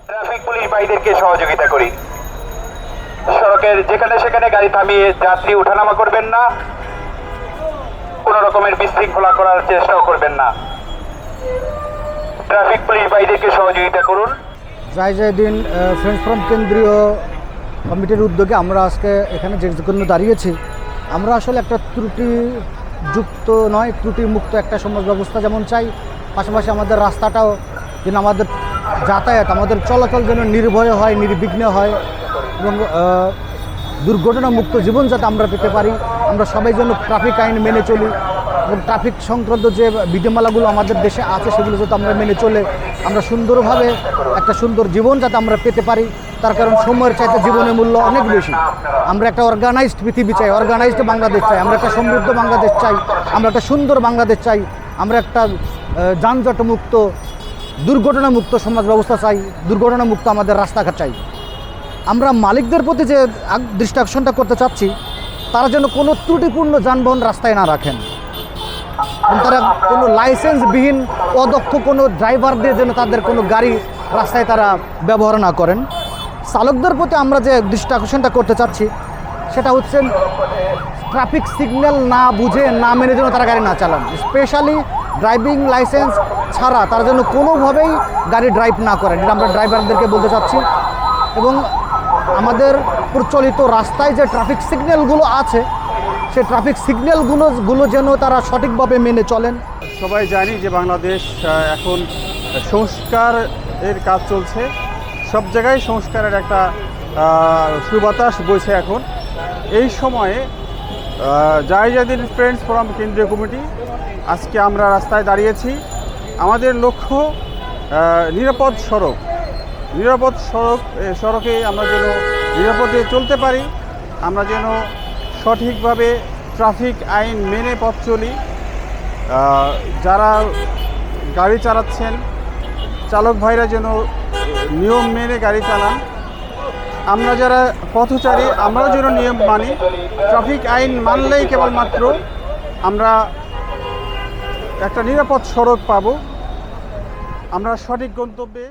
Traffic police ভাইদেরকে সহযোগিতা করি। সড়কের যেখানে সেখানে গাড়ি থামিয়ে যাত্রী ওঠানামা করবেন না, কোনো রকমের বিশৃঙ্খলা করার চেষ্টাও করবেন না। ট্রাফিক পুলিশ ভাইদেরকে সহযোগিতা করুন। দিন ফ্রেন্ডস ফ্রম কেন্দ্রীয় কমিটির উদ্যোগে আমরা আজকে এখানে যে জন্য দাঁড়িয়েছি, আমরা আসলে একটা ত্রুটিযুক্ত নয়, ত্রুটিমুক্ত একটা সমাজ ব্যবস্থা যেমন চাই, পাশাপাশি আমাদের রাস্তাটাও যেন আমাদের যাতায়াত, আমাদের চলাচল যেন নির্ভয়ে হয়, নির্বিঘ্নে হয় এবং দুর্ঘটনামুক্ত জীবন যাতে আমরা পেতে পারি। আমরা সবাই যেন ট্রাফিক আইন মেনে চলি এবং ট্রাফিক সংক্রান্ত যে বিধিমালাগুলো আমাদের দেশে আছে সেগুলো যাতে আমরা মেনে চলে আমরা সুন্দরভাবে একটা সুন্দর জীবন যাতে আমরা পেতে পারি। তার কারণ সময়ের চাইতে জীবনের মূল্য অনেক বেশি। আমরা একটা অর্গানাইজড পৃথিবী চাই, অর্গানাইজড বাংলাদেশ চাই, আমরা একটা সমৃদ্ধ বাংলাদেশ চাই, আমরা একটা সুন্দর বাংলাদেশ চাই, আমরা একটা যানজটমুক্ত দুর্ঘটনামুক্ত সমাজ ব্যবস্থা চাই, দুর্ঘটনামুক্ত আমাদের রাস্তাঘাট চাই। আমরা মালিকদের প্রতি যে দৃষ্টি আকর্ষণটা করতে চাচ্ছি, তারা যেন কোনো ত্রুটিপূর্ণ যানবাহন রাস্তায় না রাখেন, তারা কোনো লাইসেন্সবিহীন অদক্ষ কোনো ড্রাইভার দিয়ে যেন তাদের কোনো গাড়ি রাস্তায় তারা ব্যবহার না করেন। চালকদের প্রতি আমরা যে দৃষ্টি আকর্ষণটা করতে চাচ্ছি সেটা হচ্ছে ট্রাফিক সিগন্যাল না বুঝে না মেনে যেন তারা গাড়ি না চালান। স্পেশালি ড্রাইভিং লাইসেন্স ছাড়া তারা যেন কোনোভাবেই গাড়ি ড্রাইভ না করেন, এটা আমরা ড্রাইভারদেরকে বলতে চাচ্ছি। এবং আমাদের প্রচলিত রাস্তায় যে ট্রাফিক সিগন্যালগুলো আছে, সেই ট্রাফিক সিগন্যালগুলো যেন তারা সঠিকভাবে মেনে চলেন। সবাই জানি যে বাংলাদেশ এখন সংস্কারের কাজ চলছে, সব জায়গায় সংস্কারের একটা সুবাতাস বইছে এখন। এই সময়ে জাহিজাদিন ফ্রেন্ডস ফোরাম কেন্দ্রীয় কমিটি আজকে আমরা রাস্তায় দাঁড়িয়েছি। আমাদের লক্ষ্য নিরাপদ সড়ক, সড়কে আমরা যেন নিরাপদে চলতে পারি, আমরা যেন সঠিকভাবে ট্রাফিক আইন মেনে পথ চলি। যারা গাড়ি চালাচ্ছেন চালক ভাইরা যেন নিয়ম মেনে গাড়ি চালান, আমরা যারা পথচারী আমরাও যেন নিয়ম মানি। ট্রাফিক আইন মানলেই কেবলমাত্র আমরা একটা নিরাপদ সড়ক পাব, আমরা সঠিক গন্তব্যে